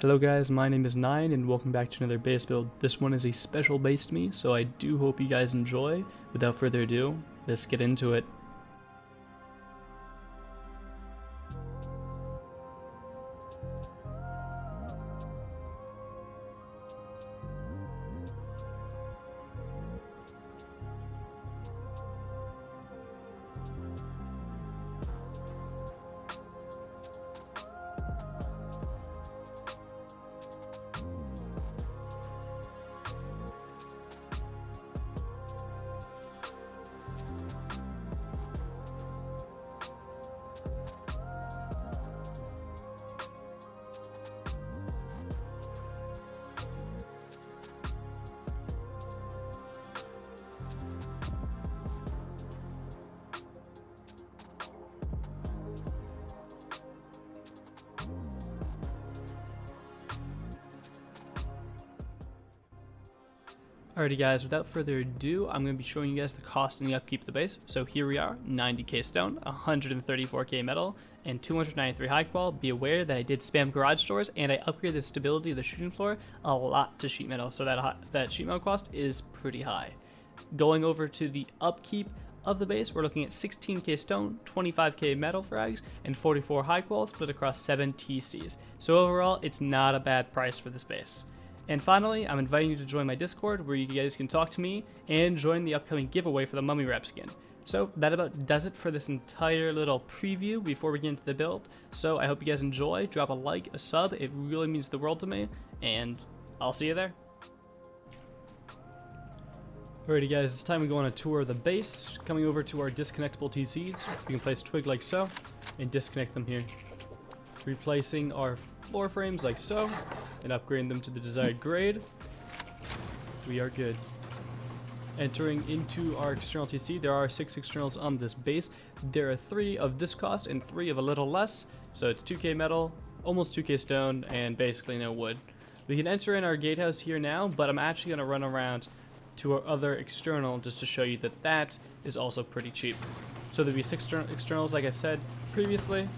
Hello guys, my name is Nine and welcome back to another base build. This one is a special base to me, so I do hope you guys enjoy. Without further ado, let's get into it. Alrighty guys, without further ado, I'm going to be showing you guys the cost and the upkeep of the base. So here we are, 90k stone, 134k metal, and 293 high qual. Be aware that I did spam garage doors and I upgraded the stability of the shooting floor a lot to sheet metal, so that sheet metal cost is pretty high. Going over to the upkeep of the base, we're looking at 16k stone, 25k metal frags, and 44 high qual split across 7 TCs. So overall, it's not a bad price for this base. And finally, I'm inviting you to join my Discord where you guys can talk to me and join the upcoming giveaway for the mummy wrap skin. So that about does it for this entire little preview before we get into the build. So I hope you guys enjoy. Drop a like, a sub, it really means the world to me, and I'll see you there. Alrighty guys, it's time we go on a tour of the base. Coming over to our disconnectable TCs, we can place twig like so, and disconnect them here. Replacing our floor frames like so, and upgrading them to the desired grade. We are good. Entering into our external TC, there are 6 externals on this base. There are 3 of this cost and 3 of a little less, so it's 2k metal, almost 2k stone, and basically no wood. We can enter in our gatehouse here now, but I'm actually going to run around to our other external just to show you that that is also pretty cheap. So there'll be 6 externals like I said previously,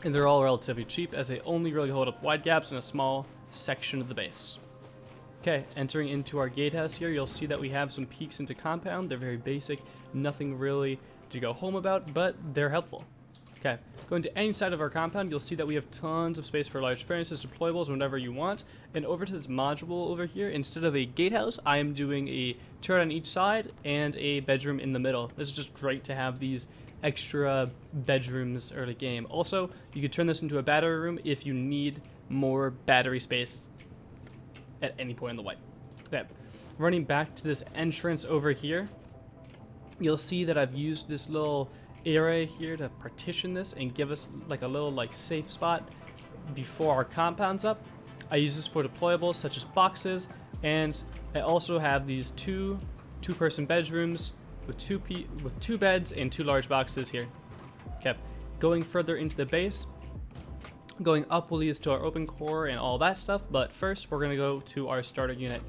and they're all relatively cheap as they only really hold up wide gaps in a small section of the base. Okay, entering into our gatehouse here, you'll see that we have some peaks into compound. They're very basic, nothing really to go home about, but they're helpful. Okay, going to any side of our compound, you'll see that we have tons of space for large furnaces, deployables, whenever you want. And over to this module over here, instead of a gatehouse, I am doing a turret on each side and a bedroom in the middle. This is just great to have these extra bedrooms early game. Also, you could turn this into a battery room if you need more battery space at any point in the way. Okay, running back to this entrance over here, you'll see that I've used this little area here to partition this and give us like a little safe spot before our compound's up. I use this for deployables such as boxes, and I also have these two-person bedrooms with two beds and 2 large boxes here. Okay, going further into the base, going up will lead us to our open core and all that stuff, but first we're going to go to our starter unit.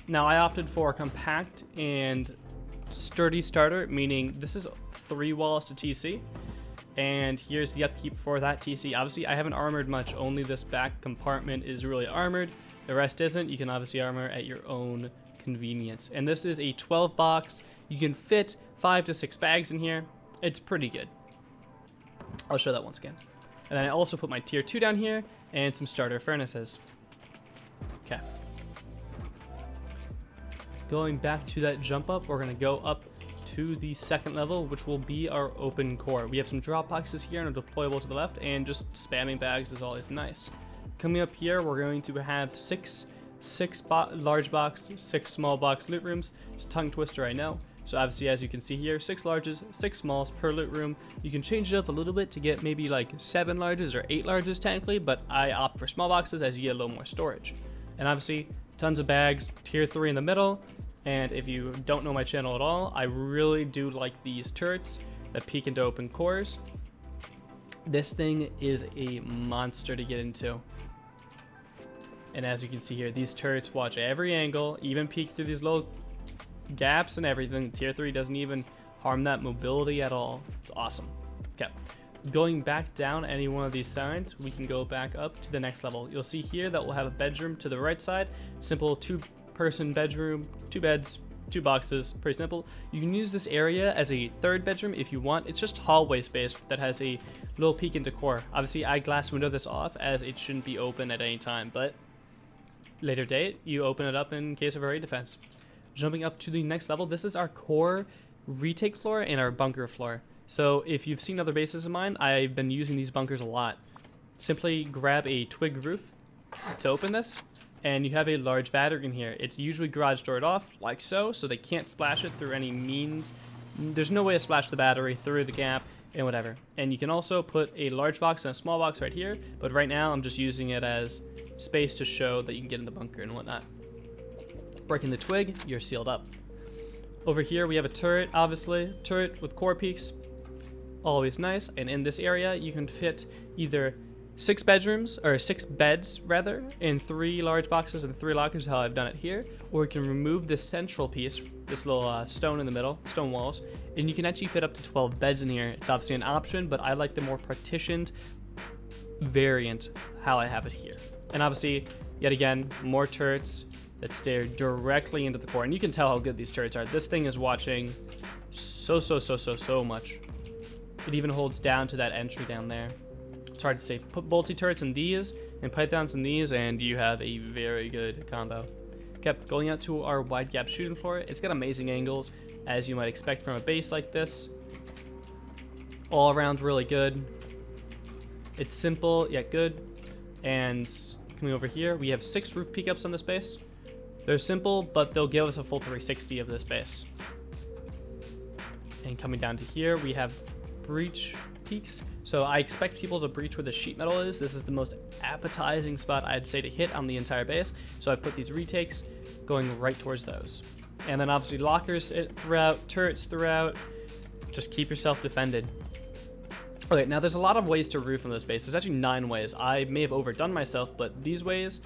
Now I opted for a compact and sturdy starter, meaning this is 3 walls to TC, and here's the upkeep for that TC. Obviously I haven't armored much, only this back compartment is really armored, the rest isn't. You can obviously armor at your own convenience. And this is a 12 box. You can fit 5 to 6 bags in here. It's pretty good. I'll show that once again. And then I also put my tier 2 down here and some starter furnaces. Okay. Going back to that jump up, we're going to go up to the 2nd level, which will be our open core. We have some drop boxes here and a deployable to the left, and just spamming bags is always nice. Coming up here, we're going to have 6 large box, 6 small box loot rooms. It's a tongue twister, I know. So obviously, as you can see here, 6 larges, 6 smalls per loot room. You can change it up a little bit to get maybe like 7 larges or 8 larges technically, but I opt for small boxes as you get a little more storage. And obviously, tons of bags, tier 3 in the middle. And if you don't know my channel at all, I really do like these turrets that peek into open cores. This thing is a monster to get into. And as you can see here, these turrets watch every angle, even peek through these little gaps and everything. Tier 3 doesn't even harm that mobility at all. It's awesome. Okay, Going back down any one of these sides, we can go back up to the next level. You'll see here that we'll have a bedroom to the right side. Simple 2-person bedroom, 2 beds, 2 boxes, pretty simple. You can use this area as a 3rd bedroom if you want. It's just hallway space that has a little peek into core. Obviously, I glass window this off as it shouldn't be open at any time, but later date, you open it up in case of a raid defense. Jumping up to the next level, this is our core retake floor and our bunker floor. So if you've seen other bases of mine, I've been using these bunkers a lot. Simply grab a twig roof to open this, and you have a large battery in here. It's usually garage doored off, like so they can't splash it through any means. There's no way to splash the battery through the gap and whatever. And you can also put a large box and a small box right here, but right now I'm just using it as space to show that you can get in the bunker and whatnot. Breaking the twig, you're sealed up. Over here we have a turret, obviously, turret with core peaks. Always nice. And in this area you can fit either 6 bedrooms, or 6 beds rather, in 3 large boxes and 3 lockers, how I've done it here. Or you can remove this central piece, this little stone in the middle, stone walls, and you can actually fit up to 12 beds in here. It's obviously an option, but I like the more partitioned variant how I have it here. And obviously, yet again, more turrets that stare directly into the core. And you can tell how good these turrets are. This thing is watching so much. It even holds down to that entry down there. It's hard to say. Put bolty turrets in these and pythons in these, and you have a very good combo. Kept going out to our wide gap shooting floor. It's got amazing angles, as you might expect from a base like this. All around really good. It's simple yet good. And coming over here, we have 6 roof peek ups on this base. They're simple, but they'll give us a full 360 of this base. And coming down to here, we have breach peaks. So I expect people to breach where the sheet metal is. This is the most appetizing spot I'd say to hit on the entire base. So I put these retakes going right towards those. And then obviously lockers throughout, turrets throughout. Just keep yourself defended. Okay, now there's a lot of ways to roof on this base. There's actually 9 ways. I may have overdone myself, but these ways,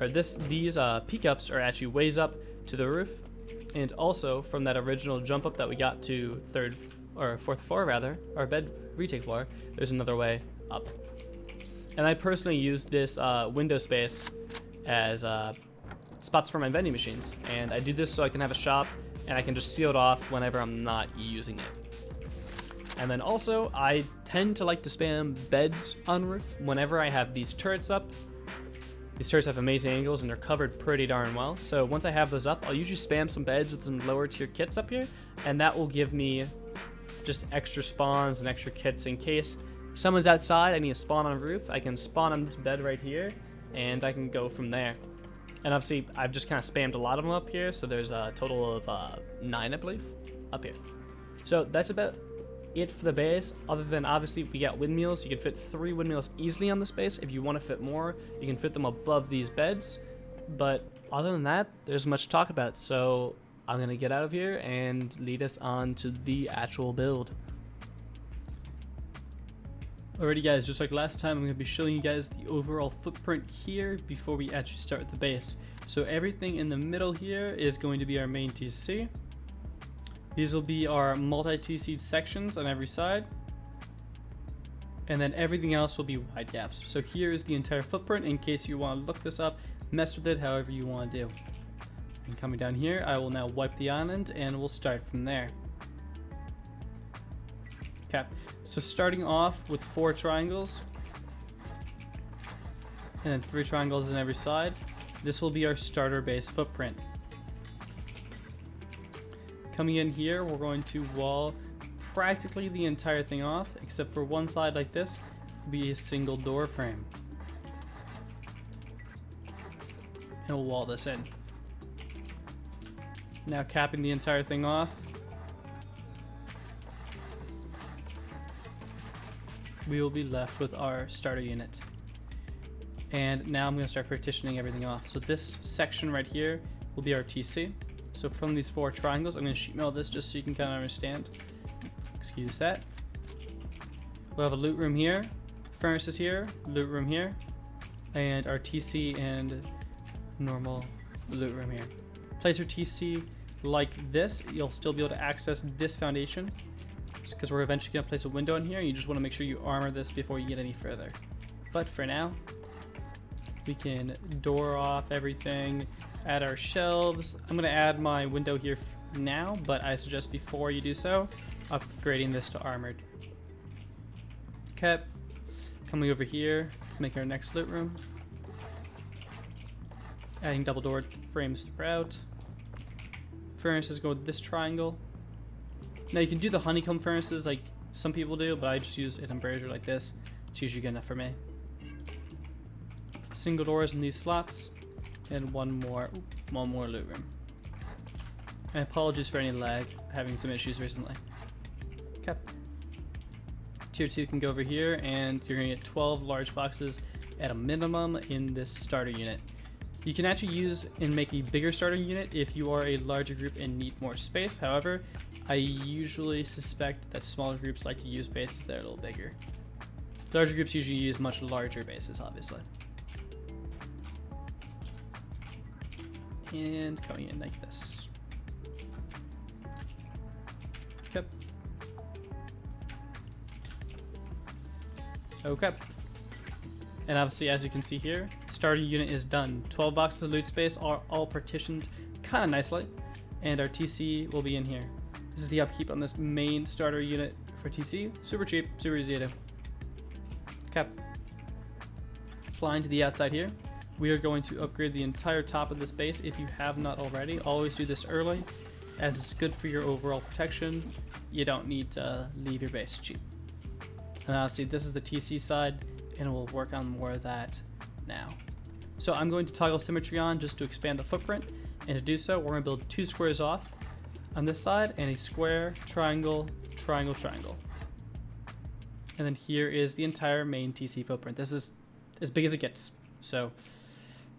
or these peak ups are actually ways up to the roof. And also from that original jump up that we got to 3rd or 4th floor rather, our bed retake floor, there's another way up. And I personally use this window space as spots for my vending machines. And I do this so I can have a shop and I can just seal it off whenever I'm not using it. And then also, I tend to like to spam beds on roof whenever I have these turrets up. These turrets have amazing angles and they're covered pretty darn well. So once I have those up, I'll usually spam some beds with some lower tier kits up here. And that will give me just extra spawns and extra kits in case someone's outside, I need to spawn on roof. I can spawn on this bed right here and I can go from there. And obviously, I've just kind of spammed a lot of them up here. So there's a total of 9, I believe, up here. So that's about it for the base. Other than obviously we got windmills. You can fit 3 windmills easily on the space. If you want to fit more, you can fit them above these beds. But other than that, there's much to talk about. So I'm gonna get out of here and lead us on to the actual build. Alrighty guys, just like last time, I'm gonna be showing you guys the overall footprint here before we actually start the base. So everything in the middle here is going to be our main TC. These will be our multi-TC sections on every side. And then everything else will be wide gaps. So here is the entire footprint in case you want to look this up, mess with it however you want to do. And coming down here, I will now wipe the island and we'll start from there. Okay, so starting off with 4 triangles. And then 3 triangles on every side. This will be our starter base footprint. Coming in here, we're going to wall practically the entire thing off, except for one side like this will be a single door frame. And we'll wall this in. Now capping the entire thing off, we will be left with our starter unit. And now I'm going to start partitioning everything off. So this section right here will be our TC. So from these 4 triangles, I'm going to sheet metal this just so you can kind of understand. Excuse that. We'll have a loot room here, furnaces here, loot room here, and our TC and normal loot room here. Place your TC like this. You'll still be able to access this foundation. because we're eventually going to place a window in here. You just want to make sure you armor this before you get any further. But for now, we can door off everything, add our shelves. I'm going to add my window here now, but I suggest before you do so, upgrading this to armored. Okay, coming over here to make our next loot room. Adding double door frames throughout. Furnaces go with this triangle. Now you can do the honeycomb furnaces like some people do, but I just use an embrasure like this. It's usually good enough for me. Single doors in these slots, and one more loot room. And apologies for any lag, having some issues recently. Okay. Tier 2 can go over here, and you're gonna get 12 large boxes at a minimum in this starter unit. You can actually use and make a bigger starter unit if you are a larger group and need more space. However, I usually suspect that smaller groups like to use bases that are a little bigger. Larger groups usually use much larger bases, obviously. And coming in like this. Okay. Okay. And obviously, as you can see here, starter unit is done. 12 boxes of loot space are all partitioned kind of nicely, and our TC will be in here. This is the upkeep on this main starter unit for TC. Super cheap, super easy to do. Okay. Flying to the outside here, we are going to upgrade the entire top of this base if you have not already. Always do this early, as it's good for your overall protection. You don't need to leave your base cheap. And obviously, this is the TC side, and we'll work on more of that now. So I'm going to toggle symmetry on just to expand the footprint, and to do so, we're going to build 2 squares off on this side, and a square, triangle, triangle, triangle. And then here is the entire main TC footprint. This is as big as it gets. So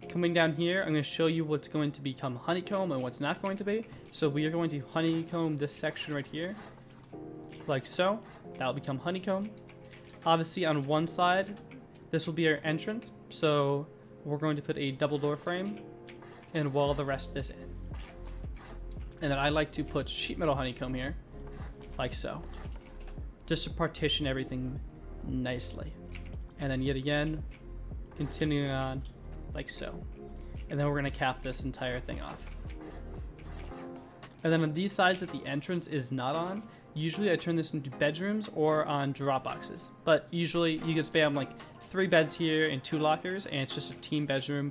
coming down here, I'm going to show you what's going to become honeycomb and what's not going to be. So we are going to honeycomb this section right here, like so. That will become honeycomb. Obviously on one side, this will be our entrance. So we're going to put a double door frame and wall the rest of this in. And then I like to put sheet metal honeycomb here, like so, just to partition everything nicely. And then yet again, continuing on like so. And then we're going to cap this entire thing off. And then on these sides that the entrance is not on, usually I turn this into bedrooms or on drop boxes. But usually you can spam like 3 beds here and 2 lockers, and it's just a team bedroom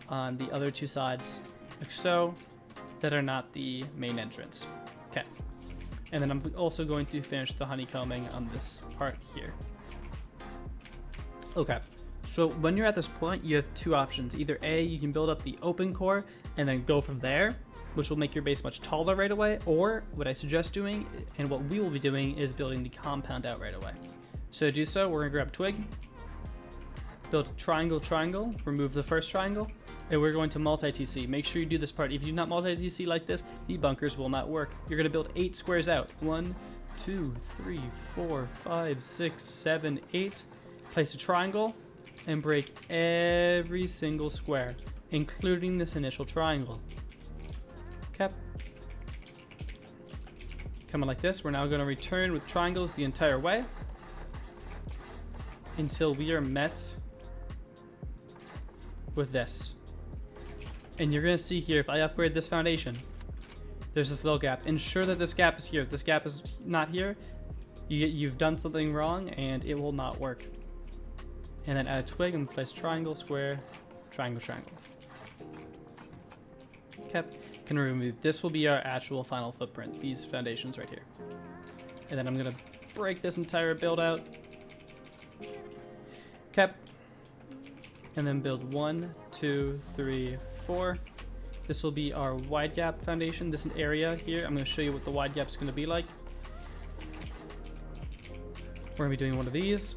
on the other 2 sides, like so, that are not the main entrance. Okay. And then I'm also going to finish the honeycombing on this part here. Okay. So when you're at this point, you have 2 options. Either A, you can build up the open core and then go from there, which will make your base much taller right away, or what I suggest doing, and what we will be doing, is building the compound out right away. So to do so, we're gonna grab twig, build a triangle, triangle, remove the first triangle, and we're going to multi-TC. Make sure you do this part. If you do not multi-TC like this, the bunkers will not work. You're gonna build 8 squares out. 1, 2, 3, 4, 5, 6, 7, 8. Place a triangle and break every single square, including this initial triangle. Okay. Coming like this, we're now going to return with triangles the entire way until we are met with this. And you're going to see here, if I upgrade this foundation, there's this little gap. Ensure that this gap is here. If this gap is not here, you've done something wrong and it will not work. And then add a twig and place triangle, square, triangle, triangle. Okay. Can remove. This will be our actual final footprint, these foundations right here. And then I'm gonna break this entire build out. Okay. And then build 1, 2, 3, 4. This will be our wide gap foundation. This area here, I'm gonna show you what the wide gap is gonna be like. We're gonna be doing one of these.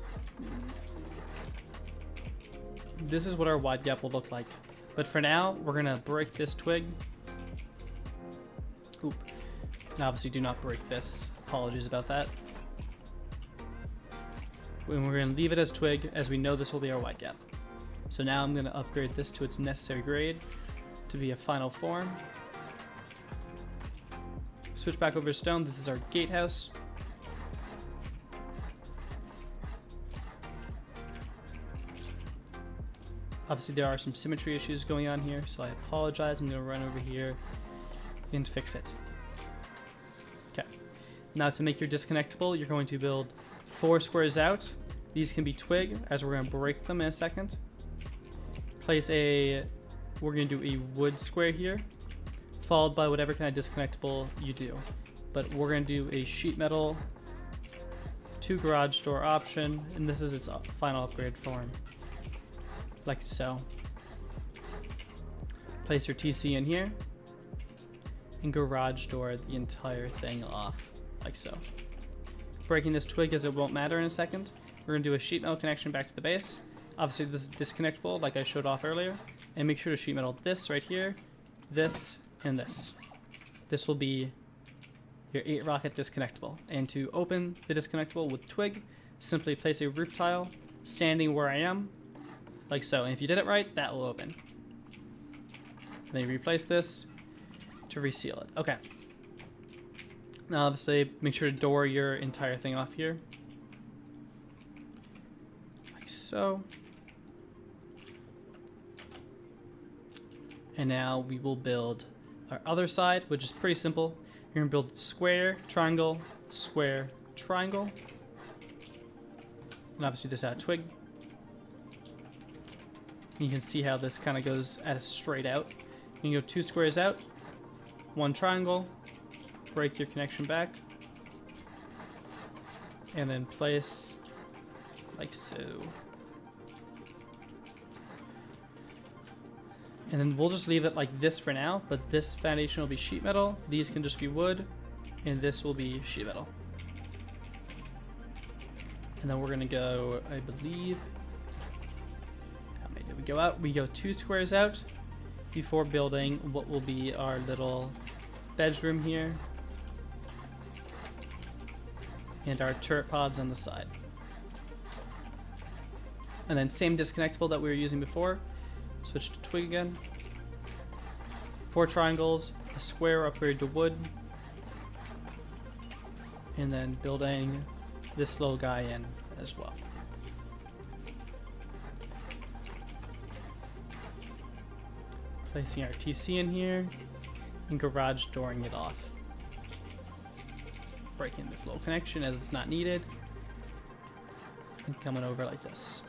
This is what our wide gap will look like. But for now, we're gonna break this twig. Oop. And obviously do not break this. Apologies about that. And we're gonna leave it as twig, as we know this will be our wide gap. So now I'm gonna upgrade this to its necessary grade to be a final form. Switch back over to stone. This is our gatehouse. Obviously there are some symmetry issues going on here, so I apologize. I'm going to run over here and fix it. Okay. Now to make your disconnectable, you're going to build 4 squares out. These can be twig, as we're going to break them in a second. We're going to do a wood square here, followed by whatever kind of disconnectable you do. But we're going to do a sheet metal, 2 garage door option, and this is its final upgrade form. Like so. Place your TC in here, and garage door the entire thing off, like so. Breaking this twig as it won't matter in a second. We're going to do a sheet metal connection back to the base. Obviously this is disconnectable like I showed off earlier. And make sure to sheet metal this right here, this, and this. This will be your 8 rocket disconnectable. And to open the disconnectable with twig, simply place a roof tile standing where I am, like so. And if you did it right, that will open. And then you replace this to reseal it. Okay. Now obviously make sure to door your entire thing off here. Like so. And now we will build our other side, which is pretty simple. You're gonna build square, triangle, square, triangle. And obviously this out twig. And you can see how this kind of goes at a straight out. You can go 2 squares out, 1 triangle, break your connection back, and then place like so. And then we'll just leave it like this for now, but this foundation will be sheet metal, these can just be wood, and this will be sheet metal. And then we're gonna go, I believe, how many did we go out? We go 2 squares out before building what will be our little bedroom here. And our turret pods on the side. And then same disconnectable that we were using before. Switch to twig again. 4 triangles, a square upgrade to wood. And then building this little guy in as well. Placing our TC in here and garage dooring it off. Breaking this little connection as it's not needed. And coming over like this.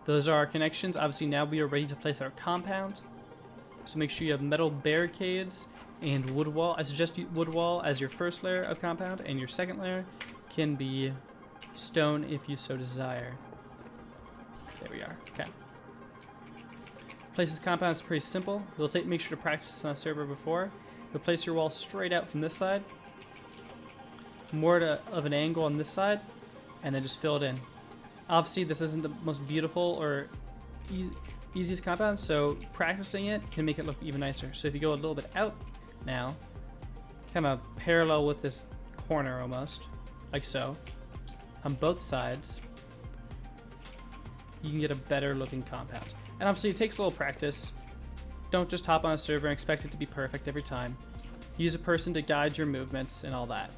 Those are our connections. Obviously now we are ready to place our compound. So make sure you have metal barricades and wood wall. I suggest wood wall as your first layer of compound, and your second layer can be stone if you so desire. There we are. Okay. Place this compound is pretty simple. Make sure to practice on a server before. You'll place your wall straight out from this side, more of an angle on this side, and then just fill it in. Obviously, this isn't the most beautiful or easiest compound, so practicing it can make it look even nicer. So if you go a little bit out now, kind of parallel with this corner almost, like so, on both sides, you can get a better looking compound. And obviously it takes a little practice. Don't just hop on a server and expect it to be perfect every time. Use a person to guide your movements and all that.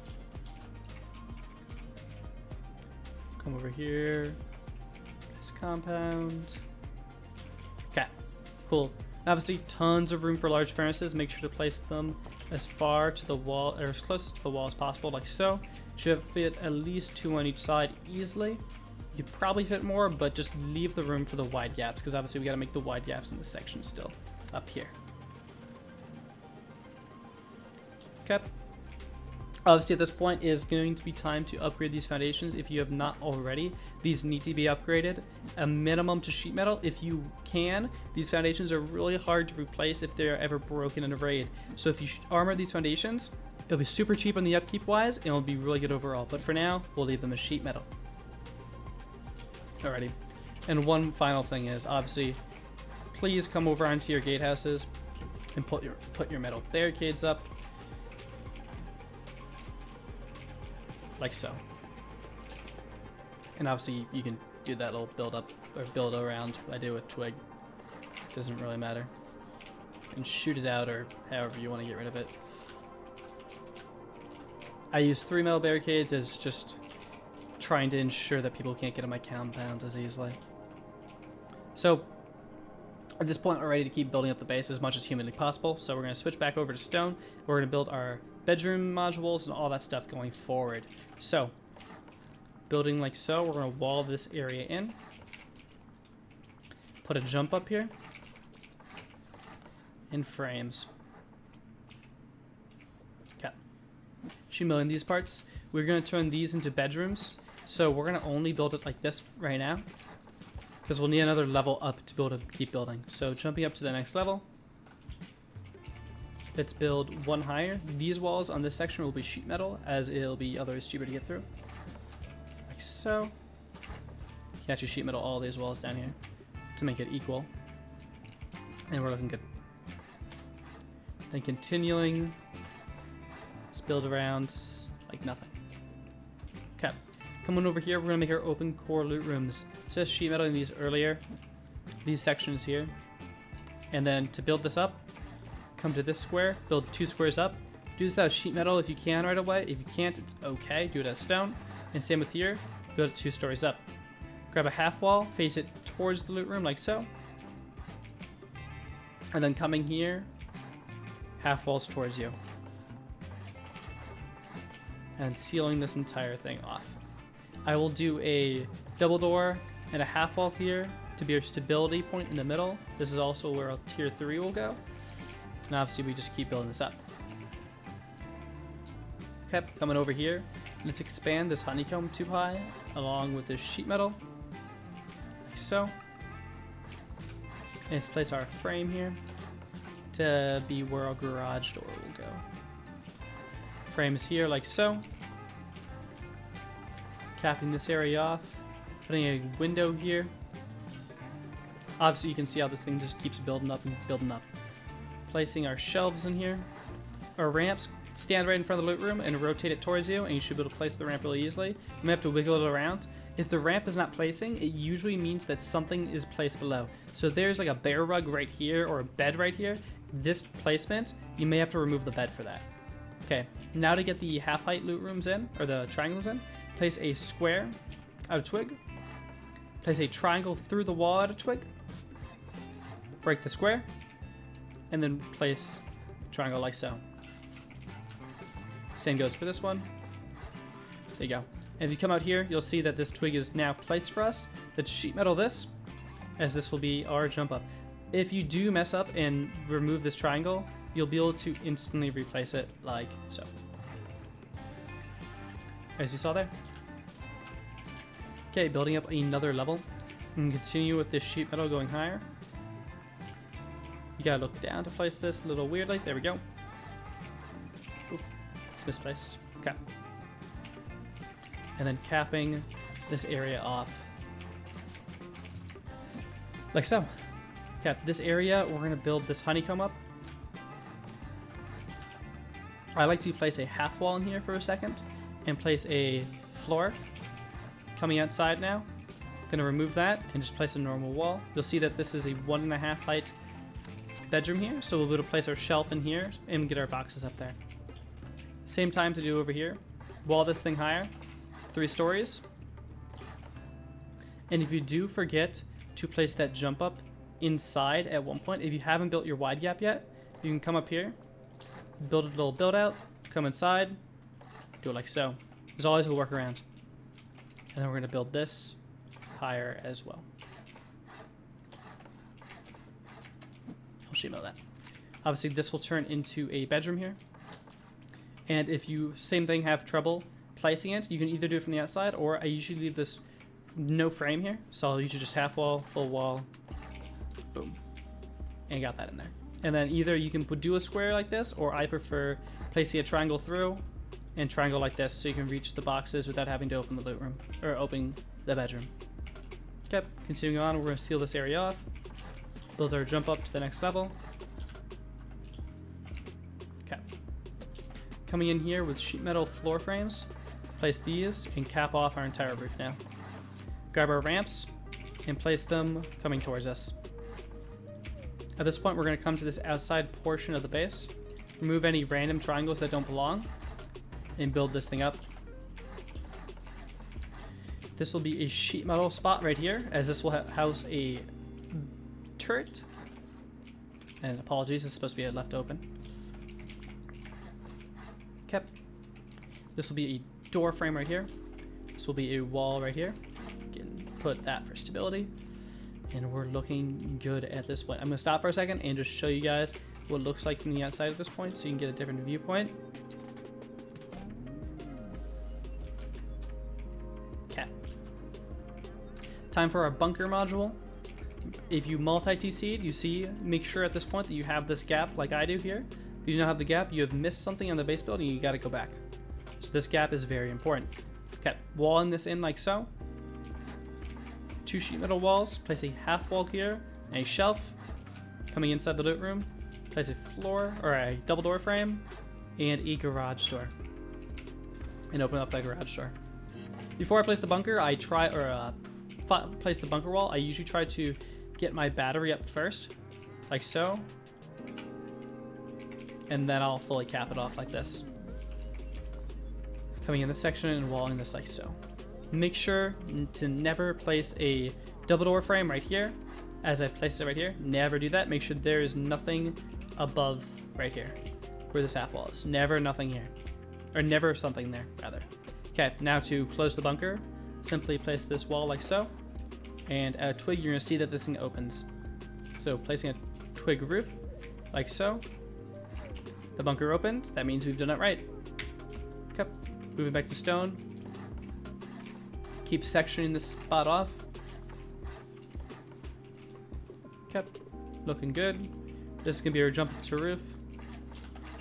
Come over here. This compound. Okay, cool. Obviously, tons of room for large furnaces. Make sure to place them as far to the wall, or as close to the wall as possible, like so. Should fit at least 2 on each side easily. You could probably fit more, but just leave the room for the wide gaps, because obviously we got to make the wide gaps in this section still, up here. Okay. Obviously at this point is going to be time to upgrade these foundations if you have not already. These need to be upgraded, a minimum to sheet metal if you can. These foundations are really hard to replace if they're ever broken in a raid. So if you armor these foundations, it'll be super cheap on the upkeep wise, and it'll be really good overall. But for now, we'll leave them as sheet metal. Alrighty. And one final thing is, obviously, please come over onto your gatehouses and put your metal barricades up. Like so. And obviously you can do that little build up or build around. I do with twig. Doesn't really matter. And shoot it out or however you want to get rid of it. I use 3 metal barricades as just trying to ensure that people can't get in my compound as easily. So at this point, we're ready to keep building up the base as much as humanly possible. So we're going to switch back over to stone. We're going to build our bedroom modules and all that stuff going forward. So building like so, we're going to wall this area in. Put a jump up here. In frames. Okay. Sheet milling these parts. We're going to turn these into bedrooms. So we're going to only build it like this right now, because we'll need another level up to be able to keep building. So jumping up to the next level. Let's build one higher. These walls on this section will be sheet metal, as it'll be otherwise cheaper to get through. Like so. You can actually sheet metal all these walls down here to make it equal. And we're looking good. Then continuing. Just build around like nothing. Okay. Coming over here, we're going to make our open core loot rooms. Just sheet metal these earlier. These sections here. And then to build this up, come to this square, build 2 squares up. Do this out of sheet metal if you can right away. If you can't, it's okay. Do it as stone. And same with here, build it 2 stories up. Grab a half wall, face it towards the loot room like so. And then coming here, half walls towards you. And sealing this entire thing off. I will do a double door and a half wall here to be our stability point in the middle. This is also where our tier 3 will go. And obviously we just keep building this up. Okay, coming over here. Let's expand this honeycomb 2 high along with this sheet metal. Like so. And let's place our frame here to be where our garage door will go. Frames here like so. Capping this area off. Putting a window here. Obviously you can see how this thing just keeps building up and building up. Placing our shelves in here. Our ramps, stand right in front of the loot room and rotate it towards you, and you should be able to place the ramp really easily. You may have to wiggle it around. If the ramp is not placing, it usually means that something is placed below. So if there's like a bear rug right here or a bed right here, this placement, you may have to remove the bed for that. Okay, now to get the half height loot rooms in, or the triangles in, place a square out of twig. Place a triangle through the wall out of twig. Break the square. And then place triangle like so. Same goes for this one. There you go. And if you come out here, you'll see that this twig is now placed for us. Let's sheet metal this, as this will be our jump up. If you do mess up and remove this triangle, you'll be able to instantly replace it like so. As you saw there. Okay, building up another level. And continue with this sheet metal going higher. You gotta look down to place this a little weirdly. There we go. Oop, it's misplaced. Okay. And then capping this area off. Like so. Okay, this area, we're gonna build this honeycomb up. I like to place a half wall in here for a second and place a floor coming outside now. Gonna remove that and just place a normal wall. You'll see that this is a 1.5 height bedroom here, so we'll be able to place our shelf in here and get our boxes up there. Same time to do over here. Wall this thing higher, 3 stories. And if you do forget to place that jump up inside at one point, if you haven't built your wide gap yet, you can come up here, build a little build out, come inside, do it like so. There's always a workaround. And then we're gonna build this higher as well. I'll sheet metal that. Obviously this will turn into a bedroom here. And if you, same thing, have trouble placing it, you can either do it from the outside, or I usually leave this no frame here. So I'll usually just half wall, full wall, boom. And got that in there. And then either you can do a square like this, or I prefer placing a triangle through and triangle like this so you can reach the boxes without having to open the loot room, or open the bedroom. Okay, continuing on, we're gonna seal this area off. Build our jump up to the next level. Okay. Coming in here with sheet metal floor frames, place these and cap off our entire roof now. Grab our ramps and place them coming towards us. At this point, we're going to come to this outside portion of the base, remove any random triangles that don't belong, and build this thing up. This will be a sheet metal spot right here, as this will house a turret. And apologies, it's supposed to be left open. Okay. This will be a door frame right here. This will be a wall right here. Can put that for stability. And we're looking good at this point. I'm going to stop for a second and just show you guys what it looks like from the outside at this point so you can get a different viewpoint. Okay. Time for our bunker module. If you multi-TC'd, you see, make sure at this point that you have this gap like I do here. If you don't have the gap, you have missed something on the base building, you got to go back. So this gap is very important. Okay, walling this in like so. 2 sheet metal walls, place a half wall here, and a shelf. Coming inside the loot room, place a floor, or a double door frame, and a garage door. And open up that garage door. Before I place the bunker, place the bunker wall, I usually try to get my battery up first, like so. And then I'll fully cap it off like this. Coming in this section and walling this like so. Make sure to never place a double door frame right here, as I placed it right here. Never do that. Make sure there is nothing above right here, where this half wall is. Never nothing here. Or never something there, rather. Okay, now to close the bunker, simply place this wall like so. And at a twig, you're going to see that this thing opens. So placing a twig roof, like so. The bunker opens. That means we've done it right. Okay, moving back to stone. Keep sectioning this spot off. Okay, looking good. This is going to be our jump to roof.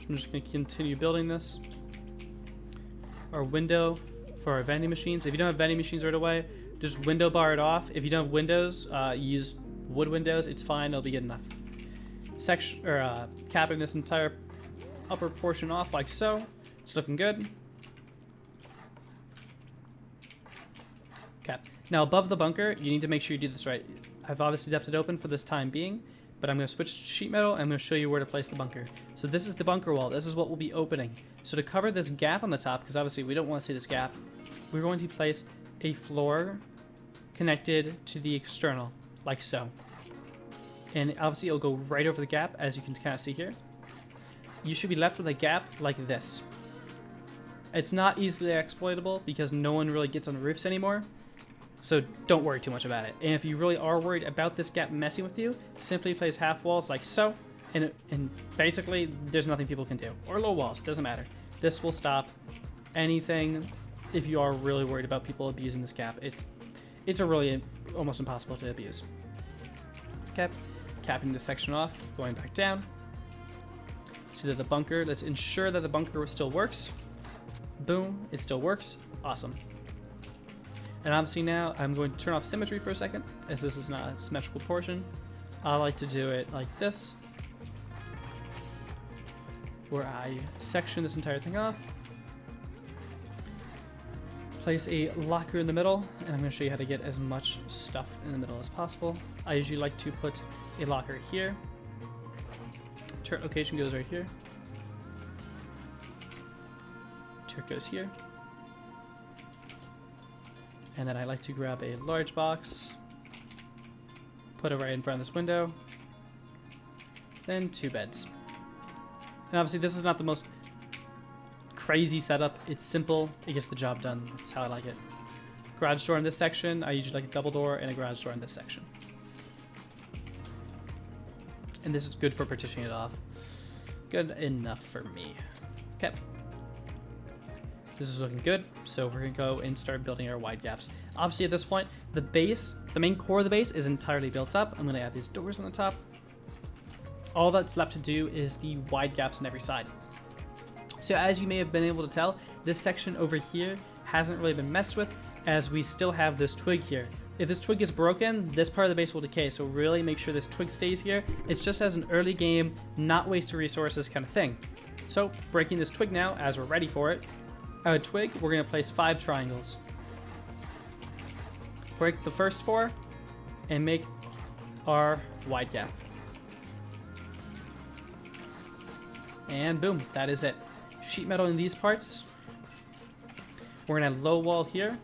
I'm just going to continue building this. Our window for our vending machines. If you don't have vending machines right away, just window bar it off. If you don't have windows, use wood windows. It's fine. It'll be good enough. Capping this entire upper portion off like so. It's looking good. Okay. Now above the bunker, you need to make sure you do this right. I've obviously left it open for this time being, but I'm going to switch to sheet metal and I'm going to show you where to place the bunker. So this is the bunker wall. This is what will be opening. So to cover this gap on the top, because obviously we don't want to see this gap, we're going to place a floor connected to the external, like so. And obviously it'll go right over the gap, as you can kind of see here. You should be left with a gap like this. It's not easily exploitable because no one really gets on roofs anymore. So don't worry too much about it. And if you really are worried about this gap messing with you, simply place half walls like so. And basically, there's nothing people can do. Or low walls, doesn't matter. This will stop anything if you are really worried about people abusing this gap. It's a really almost impossible to abuse. Okay, capping this section off, going back down. See that the bunker, let's ensure that the bunker still works. Boom, it still works. Awesome. And obviously now I'm going to turn off symmetry for a second, as this is not a symmetrical portion. I like to do it like this, where I section this entire thing off. Place a locker in the middle, and I'm going to show you how to get as much stuff in the middle as possible. I usually like to put a locker here. Turret location goes right here. Turret goes here. And then I like to grab a large box, put it right in front of this window, then 2 beds. And obviously this is not the most crazy setup. It's simple, it gets the job done. That's how I like it. Garage door in this section, I usually like a double door and a garage door in this section. And this is good for partitioning it off. Good enough for me. Okay. This is looking good, so we're gonna go and start building our wide gaps. Obviously at this point, the main core of the base is entirely built up. I'm gonna add these doors on the top. All that's left to do is the wide gaps on every side. So as you may have been able to tell, this section over here hasn't really been messed with, as we still have this twig here. If this twig is broken, this part of the base will decay, so really make sure this twig stays here. It's just as an early game, not waste resources kind of thing. So breaking this twig now, as we're ready for it, a twig, we're going to place 5 triangles. Break the first 4 and make our wide gap. And boom, that is it. Sheet metal in these parts. We're going to have low wall here.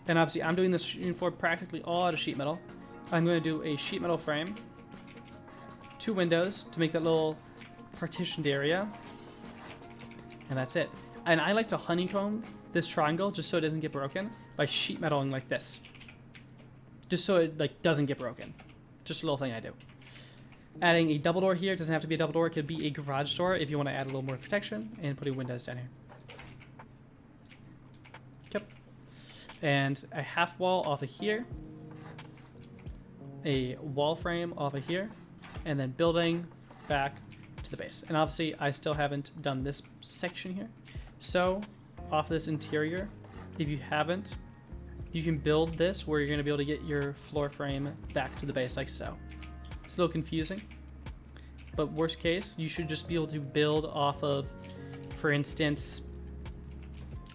And obviously I'm doing this shooting floor practically all out of sheet metal. I'm going to do a sheet metal frame, 2 windows to make that little partitioned area, and that's it. And I like to honeycomb this triangle just so it doesn't get broken by sheet metaling like this, just so it like doesn't get broken. Just a little thing I do. Adding a double door here, doesn't have to be a double door, it could be a garage door if you want to add a little more protection, and putting windows down here. Yep. And a half wall off of here, a wall frame off of here, and then building back to the base. And obviously I still haven't done this section here. So off this interior, if you haven't, you can build this where you're going to be able to get your floor frame back to the base like so. It's a little confusing, but worst case, you should just be able to build off of, for instance,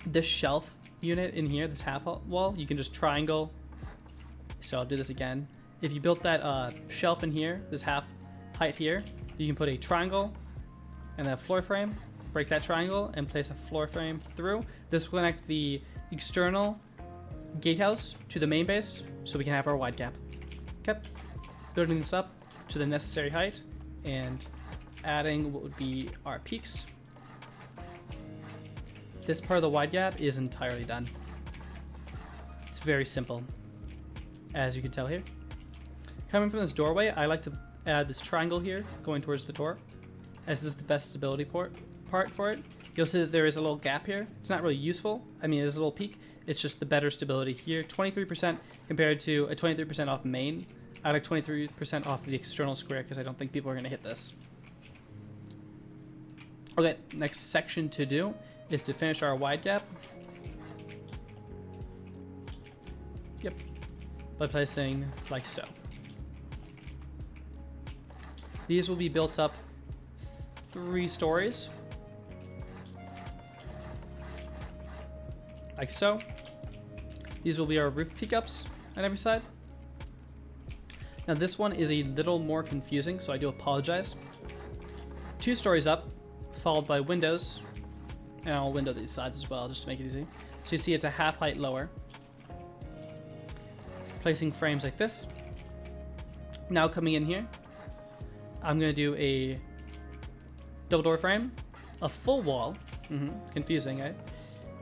this shelf unit in here, this half wall. You can just triangle. So I'll do this again. If you built that shelf in here, this half height here, you can put a triangle and a floor frame, break that triangle and place a floor frame through. This will connect the external gatehouse to the main base so we can have our wide gap. Okay, building this up to the necessary height and adding what would be our peaks. This part of the wide gap is entirely done. It's very simple, as you can tell here. Coming from this doorway, I like to add this triangle here going towards the door, as this is the best stability part for it. You'll see that there is a little gap here. It's not really useful. I mean, it is a little peak. It's just the better stability here. 23% compared to a 23% off main. I like 23% off the external square because I don't think people are going to hit this. Okay, next section to do is to finish our wide gap. Yep, by placing like so. These will be built up 3 stories. Like so. These will be our roof peak-ups on every side. Now this one is a little more confusing, so I do apologize. 2 stories up, followed by windows. And I'll window these sides as well, just to make it easy. So you see it's a half height lower. Placing frames like this. Now coming in here, I'm going to do a double door frame, a full wall. Confusing, eh?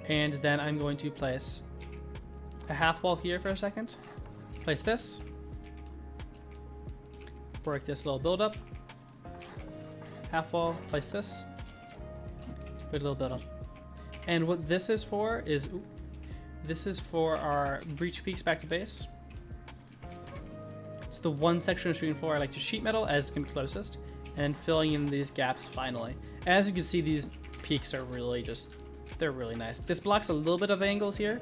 And then I'm going to place a half wall here for a second. Place this. Work this little build up. Half wall, place this. Good little build up. And what this is for is, this is for our breach peaks back to base. It's the one section of shooting floor I like to sheet metal as it can be closest, and filling in these gaps finally. As you can see, these peaks are really just, they're really nice. This blocks a little bit of angles here,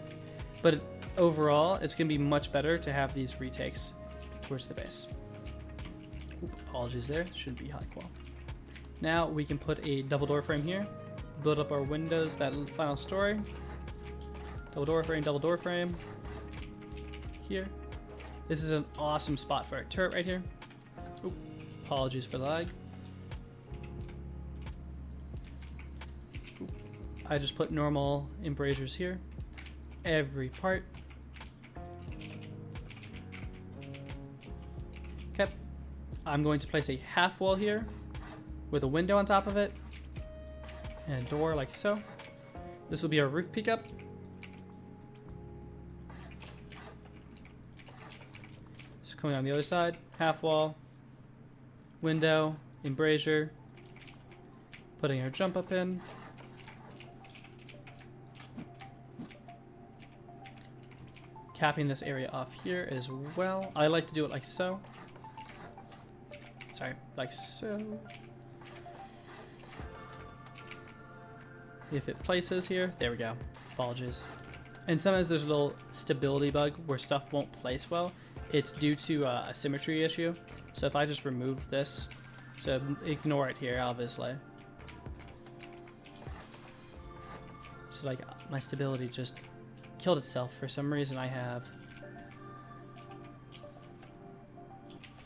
but overall, it's going to be much better to have these retakes towards the base. Oop, apologies there, shouldn't be high qual. Now we can put a double door frame here, build up our windows, that final story. Double door frame here. This is an awesome spot for a turret right here. Oop, apologies for the lag. Oop, I just put normal embrasures here. Every part. Okay, I'm going to place a half wall here with a window on top of it and a door like so. This will be our roof peak up. So coming on the other side, half wall, window, embrasure, putting our jump up in. Capping this area off here as well. I like to do it like so. Sorry, like so. If it places here, there we go. Apologies. And sometimes there's a little stability bug where stuff won't place well. It's due to a symmetry issue. So if I just remove this, so ignore it here, obviously. So like my stability just killed itself for some reason. I have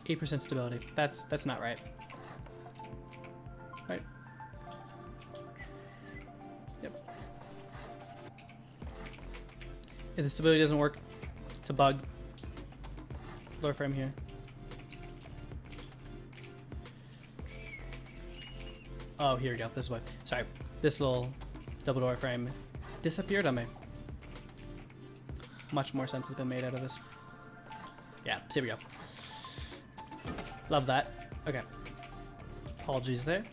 8% stability. That's not right. Right. Yep. If the stability doesn't work, it's a bug. Floor frame here. Oh, here we go. This way. Sorry. This little double door frame disappeared on me. Much more sense has been made out of this. Yeah, so here we go. Love that. Okay. Apologies there.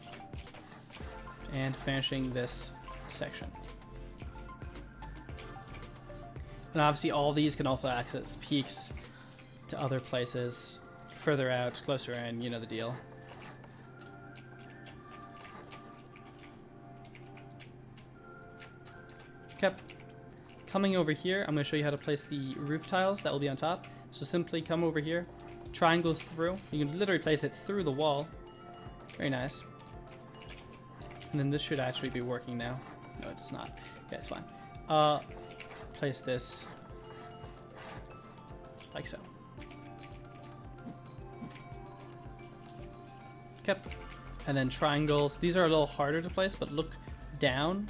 And finishing this section. And obviously all these can also access peaks to other places, further out, closer in, you know the deal. Okay. Coming over here, I'm going to show you how to place the roof tiles that will be on top. So simply come over here, triangles through. You can literally place it through the wall. Very nice. And then this should actually be working now. No, it does not. Okay, it's fine. Place this like so. Okay. And then triangles. These are a little harder to place, but look down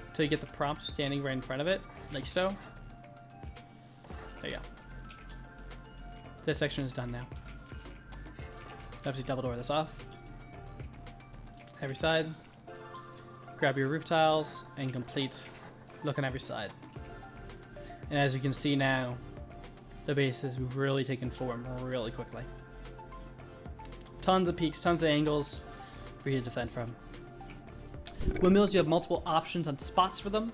until you get the prompt standing right in front of it, like so. There you go. This section is done now. Obviously double door this off. Every side. Grab your roof tiles and complete look on every side. And as you can see now, the base has really taken form really quickly. Tons of peaks, tons of angles for you to defend from. Windmills, you have multiple options on spots for them.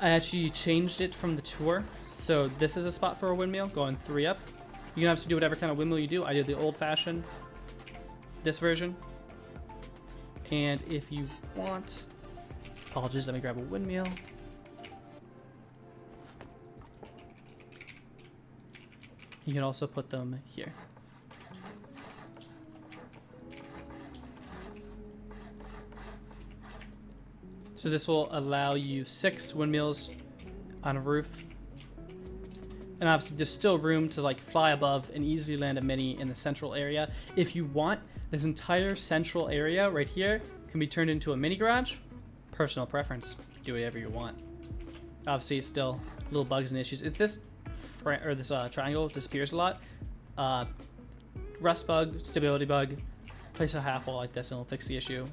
I actually changed it from the tour. So this is a spot for a windmill, going 3 up. You can obviously do whatever kind of windmill you do. I did the old fashioned, this version. And if you want, apologies, let me grab a windmill. You can also put them here. So this will allow you 6 windmills on a roof. And obviously there's still room to like fly above and easily land a mini in the central area. If you want, this entire central area right here can be turned into a mini garage. Personal preference. Do whatever you want. Obviously it's still little bugs and issues. If this triangle disappears a lot, rust bug, stability bug, place a half wall like this and it'll fix the issue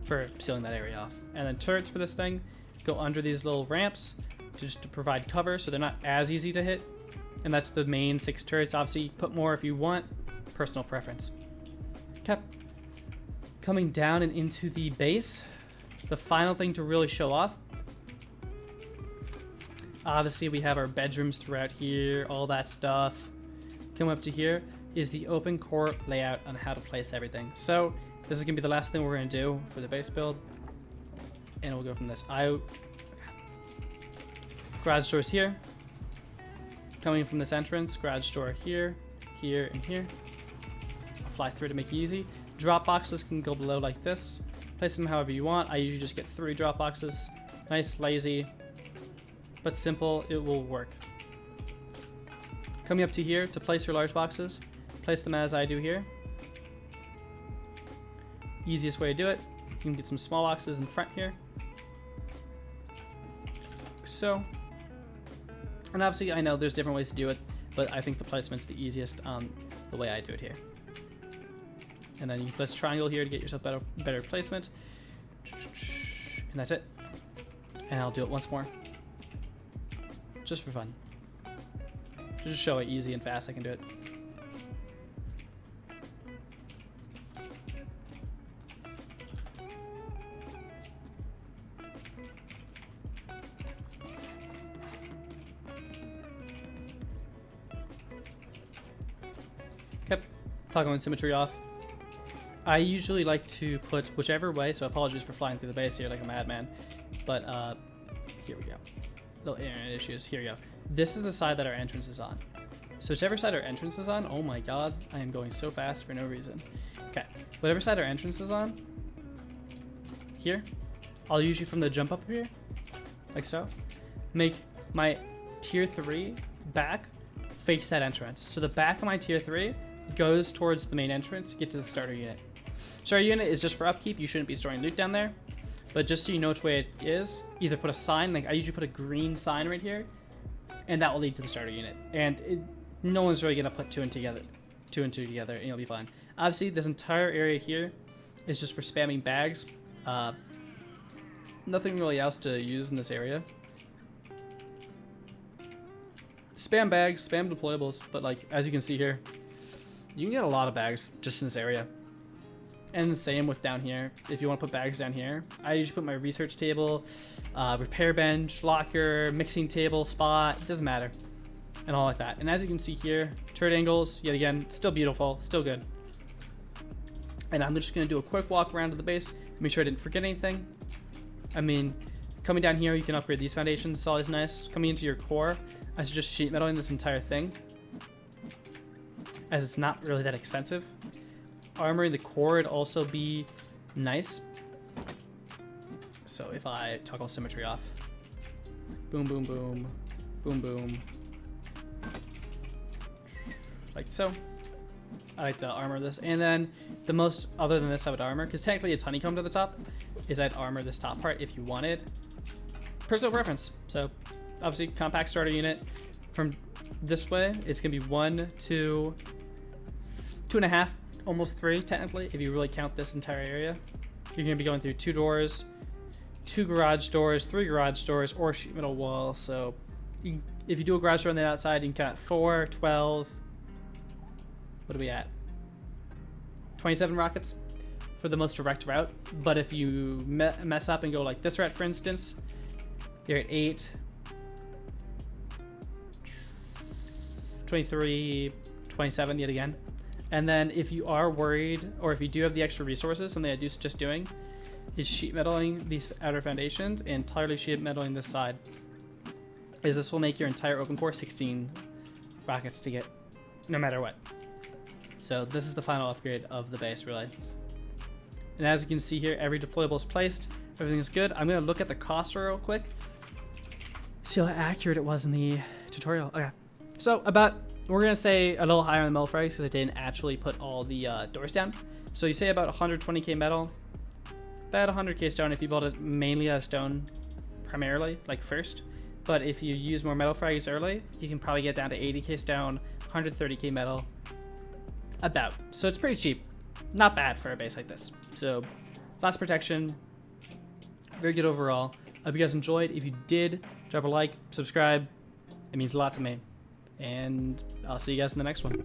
for sealing that area off. And then turrets for this thing go under these little ramps just to provide cover so they're not as easy to hit. And that's the main 6 turrets. Obviously put more if you want, personal preference. Okay. Coming down and into the base, the final thing to really show off, obviously we have our bedrooms throughout here, all that stuff. Come up to here is the open core layout on how to place everything. So this is gonna be the last thing we're gonna do for the base build, and we'll go from this. Garage doors here. Coming from this entrance, garage door here, here, and here. I'll fly through to make it easy. Drop boxes can go below like this. Place them however you want. I usually just get 3 drop boxes. Nice, lazy, but simple. It will work. Coming up to here to place your large boxes, place them as I do here. Easiest way to do it. You can get some small boxes in front here. So, and obviously I know there's different ways to do it, but I think the placement's the easiest the way I do it here. And then you can place a triangle here to get yourself better placement. And that's it. And I'll do it once more. Just for fun. Just show how easy and fast I can do it. Okay, toggling symmetry off. I usually like to put whichever way, so apologies for flying through the base here like a madman, but here we go. Little internet issues, here we go. This is the side that our entrance is on. So whichever side our entrance is on, oh my god, I am going so fast for no reason. Okay, whatever side our entrance is on, here, I'll usually from the jump up here, like so, make my tier 3 back face that entrance. So the back of my tier 3 goes towards the main entrance to get to the starter unit. Starter unit is just for upkeep. You shouldn't be storing loot down there. But just so you know which way it is, either put a sign, like I usually put a green sign right here, and that will lead to the starter unit. And no one's really gonna put 2 and 2 together, and you'll be fine. Obviously, this entire area here is just for spamming bags. Nothing really else to use in this area. Spam bags, spam deployables, but like as you can see here, you can get a lot of bags just in this area. And same with down here. If you want to put bags down here, I usually put my research table, repair bench, locker, mixing table, spot, it doesn't matter. And all like that. And as you can see here, turret angles, yet again, still beautiful, still good. And I'm just going to do a quick walk around to the base, make sure I didn't forget anything. I mean, coming down here, you can upgrade these foundations, it's always nice. Coming into your core, I suggest sheet metaling this entire thing, as it's not really that expensive. Armoring the core would also be nice. So if I toggle symmetry off, boom, boom, boom, boom, boom, like so. I like to armor this, and then the most other than this I would armor, because technically it's honeycomb to the top, is I'd armor this top part if you wanted. Personal preference. So obviously compact starter unit. From this way, it's gonna be 1, 2, 2.5. Almost 3 technically if you really count this entire area. You're going to be going through 2 doors, 2 garage doors, 3 garage doors, or sheet metal wall. So if you do a garage door on the outside, you can count 4, 12, what are we at, 27 rockets for the most direct route. But if you mess up and go like this route, for instance, you're at 8, 23, 27 yet again. And then if you are worried, or if you do have the extra resources, something I do suggest doing is sheet metaling these outer foundations and entirely sheet metaling this side. Is this will make your entire open core 16 rockets to get, no matter what. So this is the final upgrade of the base, really. And as you can see here, every deployable is placed. Everything is good. I'm going to look at the cost real quick. See how accurate it was in the tutorial. Okay. So we're going to say a little higher on the metal frags because I didn't actually put all the doors down. So you say about 120k metal, about 100k stone if you build it mainly out of stone, primarily, like first. But if you use more metal frags early, you can probably get down to 80k stone, 130k metal, about. So it's pretty cheap. Not bad for a base like this. So lots of protection, very good overall. I hope you guys enjoyed. If you did, drop a like, subscribe. It means a lot to me. And I'll see you guys in the next one.